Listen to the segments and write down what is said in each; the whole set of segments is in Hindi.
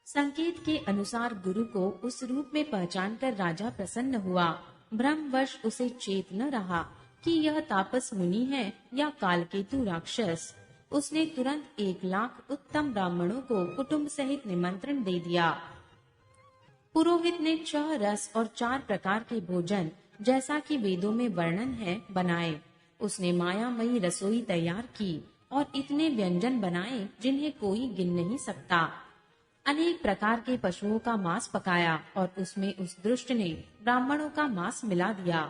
संकेत के अनुसार गुरु को उस रूप में पहचानकर राजा प्रसन्न हुआ। भ्रमवश उसे चेत न रहा कि यह तापस मुनि है या कालकेतु राक्षस। उसने तुरंत 1,00,000 उत्तम ब्राह्मणों को कुटुंब सहित निमंत्रण दे दिया। पुरोहित ने 6 रस और 4 प्रकार के भोजन, जैसा कि वेदों में वर्णन है, बनाए। उसने मायामयी रसोई तैयार की और इतने व्यंजन बनाए जिन्हें कोई गिन नहीं सकता। अनेक प्रकार के पशुओं का मांस पकाया और उसमें उस दुष्ट ने ब्राह्मणों का मांस मिला दिया।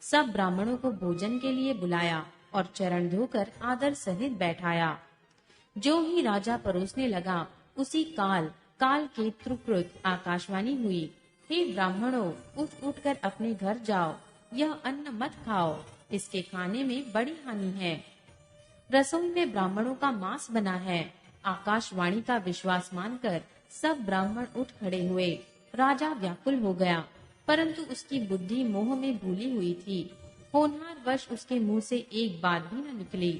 सब ब्राह्मणों को भोजन के लिए बुलाया और चरण धोकर आदर सहित बैठाया। जो ही राजा परोसने लगा, उसी काल के त्रुकृत आकाशवाणी हुई, हे ब्राह्मणों, उठ कर अपने घर जाओ। यह अन्न मत खाओ, इसके खाने में बड़ी हानि है। रसोई में ब्राह्मणों का मांस बना है। आकाशवाणी का विश्वास मानकर सब ब्राह्मण उठ खड़े हुए। राजा व्याकुल हो गया, परंतु उसकी बुद्धि मोह में भूली हुई थी। होनहार वश उसके मुंह से एक बात भी न निकली।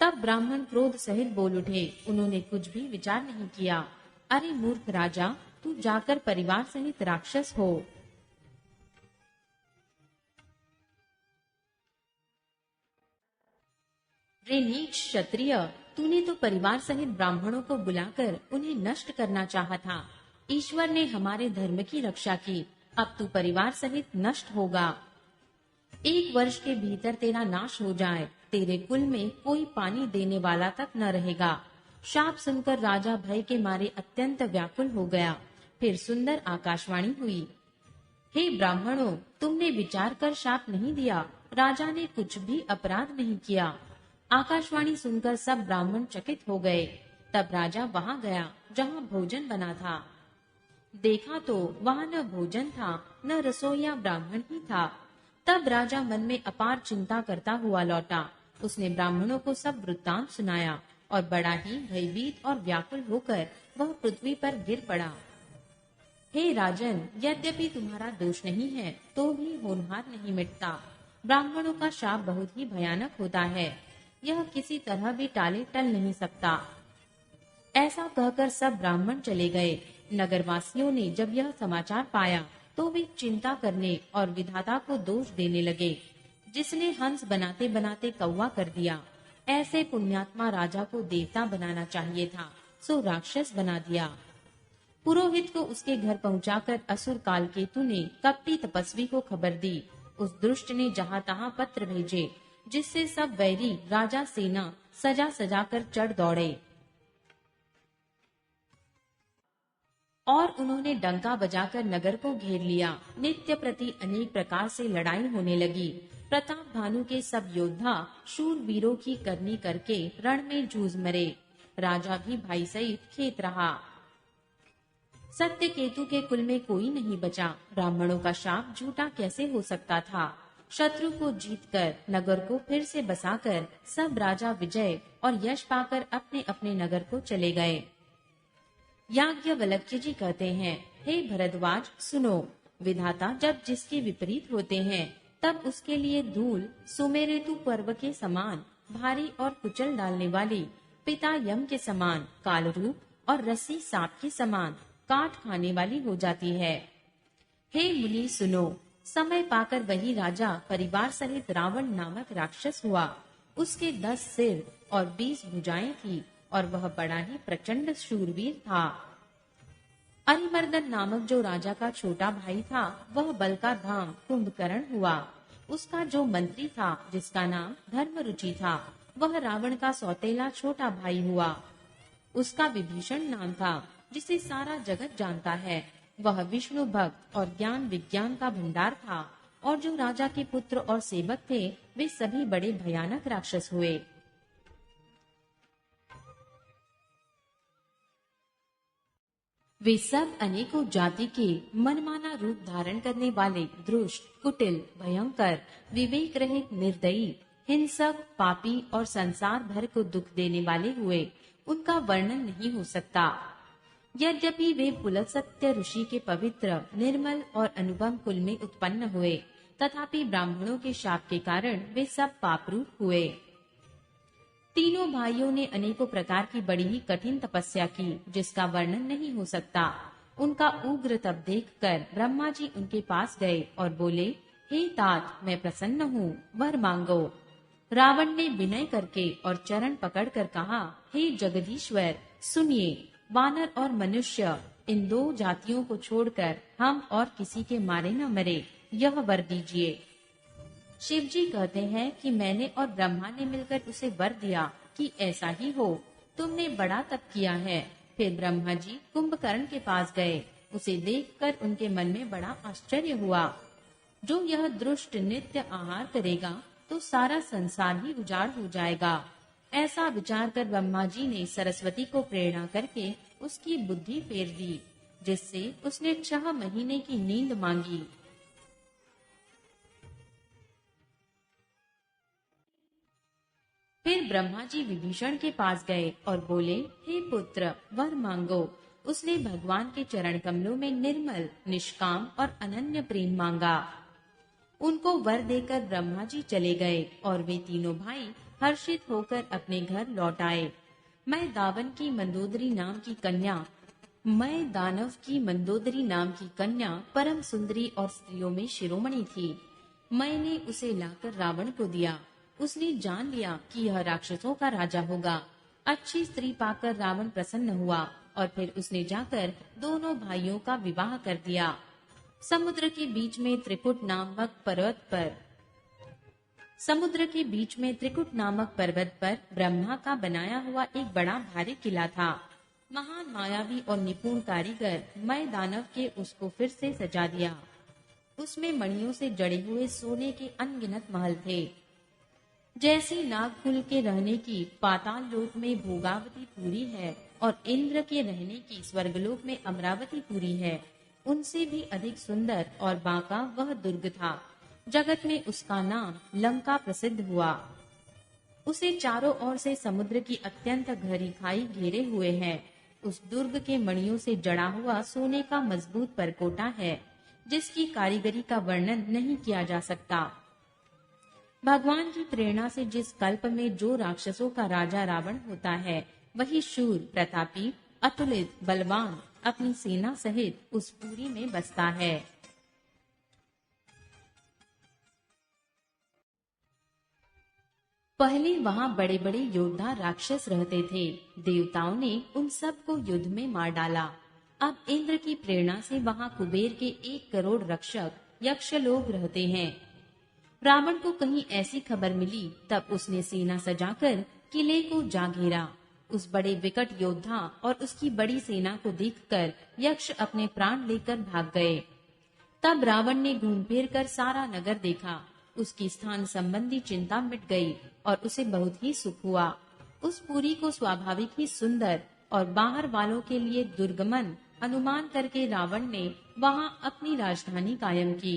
तब ब्राह्मण क्रोध सहित बोल उठे। उन्होंने कुछ भी विचार नहीं किया। अरे मूर्ख राजा, तू जाकर परिवार सहित राक्षस हो। रे नीच क्षत्रिय, तूने तो परिवार सहित ब्राह्मणों को बुलाकर उन्हें नष्ट करना चाहा था। ईश्वर ने हमारे धर्म की रक्षा की, अब तू परिवार सहित नष्ट होगा। 1 वर्ष के भीतर तेरा नाश हो जाए। तेरे कुल में कोई पानी देने वाला तक न रहेगा। शाप सुनकर राजा भय के मारे अत्यंत व्याकुल हो गया। फिर सुंदर आकाशवाणी हुई, हे ब्राह्मणों, तुमने विचार कर शाप नहीं दिया। राजा ने कुछ भी अपराध नहीं किया। आकाशवाणी सुनकर सब ब्राह्मण चकित हो गए। तब राजा वहां गया जहां भोजन बना था। देखा तो वहां न भोजन था, न रसोइया ब्राह्मण ही था। तब राजा मन में अपार चिंता करता हुआ लौटा। उसने ब्राह्मणों को सब वृत्तांत सुनाया और बड़ा ही भयभीत और व्याकुल होकर वह पृथ्वी पर गिर पड़ा। हे राजन, यद्यपि तुम्हारा दोष नहीं है, तो भी होनहार नहीं मिटता। ब्राह्मणों का शाप बहुत ही भयानक होता है। यह किसी तरह भी टाले टल नहीं सकता। ऐसा कहकर सब ब्राह्मण चले गए। नगरवासियों ने जब यह समाचार पाया, तो वे चिंता करने और विधाता को दोष देने लगे, जिसने हंस बनाते बनाते कौवा कर दिया। ऐसे पुण्यात्मा राजा को देवता बनाना चाहिए था, सो राक्षस बना दिया। पुरोहित को उसके घर पहुंचाकर असुर कालकेतु ने कपटी तपस्वी को खबर दी। उस दुष्ट ने जहां तहां पत्र भेजे, जिससे सब वैरी राजा सेना सजा सजा कर चढ़ दौड़े और उन्होंने डंका बजाकर नगर को घेर लिया। नित्य प्रति अनेक प्रकार से लड़ाई होने लगी। प्रताप भानु के सब योद्धा शूरवीरों की करनी करके रण में जूझ मरे। राजा भी भाई सहित खेत रहा। सत्य केतु के कुल में कोई नहीं बचा। ब्राह्मणों का शाप झूठा कैसे हो सकता था। शत्रु को जीतकर नगर को फिर से बसाकर सब राजा विजय और यश पाकर अपने अपने नगर को चले गए। याज्ञवल्क्य जी कहते हैं, हे भरद्वाज, सुनो। विधाता जब जिसके विपरीत होते हैं, तब उसके लिए धूल सुमेरेतु पर्व के समान भारी और कुचल डालने वाली, पिता यम के समान कालरूप और रस्सी सांप के समान काट खाने वाली हो जाती है। हे मुनि सुनो, समय पाकर वही राजा परिवार सहित रावण नामक राक्षस हुआ। उसके 10 सिर और 20 भुजाएं थी और वह बड़ा ही प्रचंड शूरवीर था। अरिमर्दन नामक जो राजा का छोटा भाई था, वह बल का धाम कुंभकर्ण हुआ। उसका जो मंत्री था, जिसका नाम धर्मरुचि था, वह रावण का सौतेला छोटा भाई हुआ। उसका विभीषण नाम था, जिसे सारा जगत जानता है। वह विष्णु भक्त और ज्ञान विज्ञान का भंडार था। और जो राजा के पुत्र और सेवक थे, वे सभी बड़े भयानक राक्षस हुए। वे सब अनेकों जाति के मनमाना रूप धारण करने वाले, दुष्ट, कुटिल, भयंकर, विवेक रहित, निर्दयी, हिंसक, पापी और संसार भर को दुख देने वाले हुए। उनका वर्णन नहीं हो सकता। यद्यपि वे पुलत्सत्य ऋषि के पवित्र, निर्मल और अनुपम कुल में उत्पन्न हुए, तथापि ब्राह्मणों के शाप के कारण वे सब पापरूप हुए। तीनों भाइयों ने अनेकों प्रकार की बड़ी ही कठिन तपस्या की, जिसका वर्णन नहीं हो सकता। उनका उग्र तप देखकर ब्रह्मा जी उनके पास गए और बोले, हे तात, मैं प्रसन्न हूँ, वर मांगो। रावण ने विनय करके और चरण पकड़कर कहा, हे जगदीश्वर, सुनिए, वानर और मनुष्य इन दो जातियों को छोड़कर हम और किसी के मारे न मरे, यह वर दीजिए। शिव जी कहते हैं कि मैंने और ब्रह्मा ने मिलकर उसे वर दिया कि ऐसा ही हो। तुमने बड़ा तप किया है। फिर ब्रह्मा जी कुंभकर्ण के पास गए। उसे देखकर उनके मन में बड़ा आश्चर्य हुआ। जो यह दुष्ट नित्य आहार करेगा तो सारा संसार ही उजाड़ हो जाएगा। ऐसा विचार कर ब्रह्मा जी ने सरस्वती को प्रेरणा करके उसकी बुद्धि फेर दी, जिससे उसने 6 महीने की नींद मांगी। फिर ब्रह्मा जी विभीषण के पास गए और बोले, हे पुत्र, वर मांगो। उसने भगवान के चरण कमलों में निर्मल, निष्काम और अनन्य प्रेम मांगा। उनको वर देकर ब्रह्मा जी चले गए और वे तीनों भाई हर्षित होकर अपने घर लौट आए। मैं दानव की मंदोदरी नाम की कन्या परम सुंदरी और स्त्रियों में शिरोमणि थी। मैंने उसे लाकर रावण को दिया। उसने जान लिया कि यह राक्षसों का राजा होगा। अच्छी स्त्री पाकर रावण प्रसन्न हुआ और फिर उसने जाकर दोनों भाइयों का विवाह कर दिया। समुद्र के बीच में त्रिकुट नामक पर्वत पर ब्रह्मा का बनाया हुआ एक बड़ा भारी किला था। महान मायावी और निपुण कारीगर मैं दानव के उसको फिर से सजा दिया। उसमें मणियों से जड़े हुए सोने के अनगिनत महल थे। जैसी नागकुल के रहने की पाताल लोक में भोगावती पुरी है और इंद्र के रहने की स्वर्गलोक में अमरावती पुरी है, उनसे भी अधिक सुंदर और बांका वह दुर्ग था। जगत में उसका नाम लंका प्रसिद्ध हुआ। उसे चारों ओर से समुद्र की अत्यंत गहरी खाई घेरे हुए है। उस दुर्ग के मणियों से जड़ा हुआ सोने का मजबूत परकोटा है, जिसकी कारीगरी का वर्णन नहीं किया जा सकता। भगवान की प्रेरणा से जिस कल्प में जो राक्षसों का राजा रावण होता है, वही शूर, प्रतापी, अतुलित, बलवान अपनी सेना सहित उस पुरी में बसता है। पहले वहाँ बड़े बड़े योद्धा राक्षस रहते थे। देवताओं ने उन सब को युद्ध में मार डाला। अब इंद्र की प्रेरणा से वहाँ कुबेर के 1 करोड़ रक्षक यक्ष लोग रहते हैं। रावण को कहीं ऐसी खबर मिली, तब उसने सेना सजाकर किले को जा घेरा। उस बड़े विकट योद्धा और उसकी बड़ी सेना को देखकर यक्ष अपने प्राण लेकर भाग गए। तब रावण ने घूम फिर कर सारा नगर देखा। उसकी स्थान संबंधी चिंता मिट गई और उसे बहुत ही सुख हुआ। उस पुरी को स्वाभाविक ही सुंदर और बाहर वालों के लिए दुर्गमन अनुमान करके रावण ने वहां अपनी राजधानी कायम की।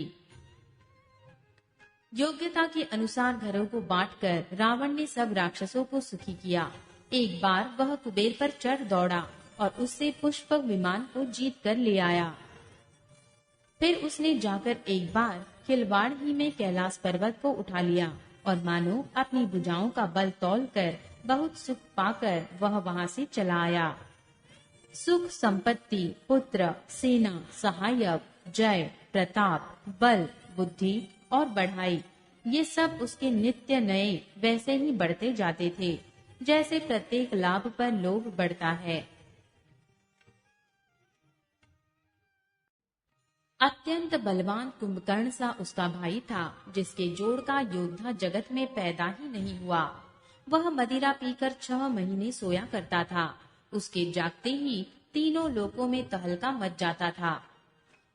योग्यता के अनुसार घरों को बांटकर रावण ने सब राक्षसों को सुखी किया। एक बार वह कुबेर पर चढ़ दौड़ा और उससे पुष्पक विमान को जीत कर ले आया। फिर उसने जाकर एक बार खिलवाड़ ही में कैलाश पर्वत को उठा लिया और मानो अपनी भुजाओं का बल तौलकर बहुत सुख पाकर वह वहां से चला आया। सुख, संपत्ति, पुत्र, सेना, सहायक, जय, प्रताप, बल, बुद्धि और बढ़ाई, ये सब उसके नित्य नए वैसे ही बढ़ते जाते थे, जैसे प्रत्येक लाभ पर लोभ बढ़ता है। अत्यंत बलवान कुंभकर्ण सा उसका भाई था, जिसके जोड़ का योद्धा जगत में पैदा ही नहीं हुआ। वह मदिरा पीकर 6 महीने सोया करता था। उसके जागते ही तीनों लोकों में तहलका मच जाता था।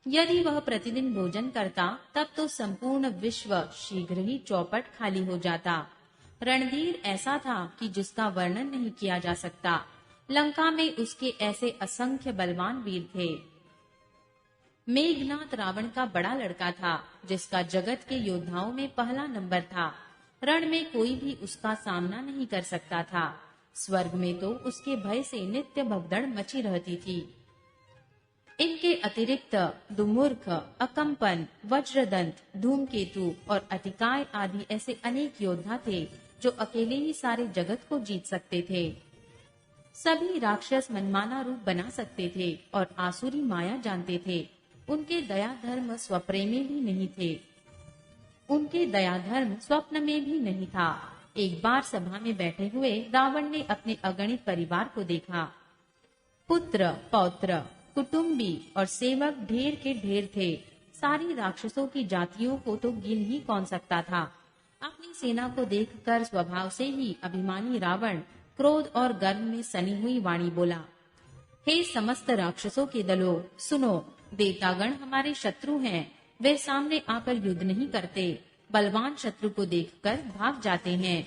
यदि वह प्रतिदिन भोजन करता, तब तो संपूर्ण विश्व शीघ्र ही चौपट खाली हो जाता। रणधीर ऐसा था कि जिसका वर्णन नहीं किया जा सकता। लंका में उसके ऐसे असंख्य बलवान वीर थे। मेघनाथ रावण का बड़ा लड़का था, जिसका जगत के योद्धाओं में पहला नंबर था। रण में कोई भी उसका सामना नहीं कर सकता था। स्वर्ग में तो उसके भय से नित्य भगदड़ मची रहती थी। इनके अतिरिक्त दुर्मुख, अकंपन, वज्रदंत, धूमकेतु और अतिकाय आदि ऐसे अनेक योद्धा थे, जो अकेले ही सारे जगत को जीत सकते थे। सभी राक्षस मनमाना रूप बना सकते थे और आसुरी माया जानते थे। उनके दया धर्म स्वप्रेमी भी नहीं थे। उनके दया धर्म स्वप्न में भी नहीं था। एक बार सभा में बैठे हुए रावण ने अपने अगणित परिवार को देखा। पुत्र, पौत्र, कुटुंबी और सेवक ढेर के ढेर थे। सारी राक्षसों की जातियों को तो गिन ही कौन सकता था। अपनी सेना को देखकर स्वभाव से ही अभिमानी रावण क्रोध और गर्व में सनी हुई वाणी बोला, हे समस्त राक्षसों के दलों, सुनो, देवतागण हमारे शत्रु हैं। वे सामने आकर युद्ध नहीं करते, बलवान शत्रु को देखकर भाग जाते हैं।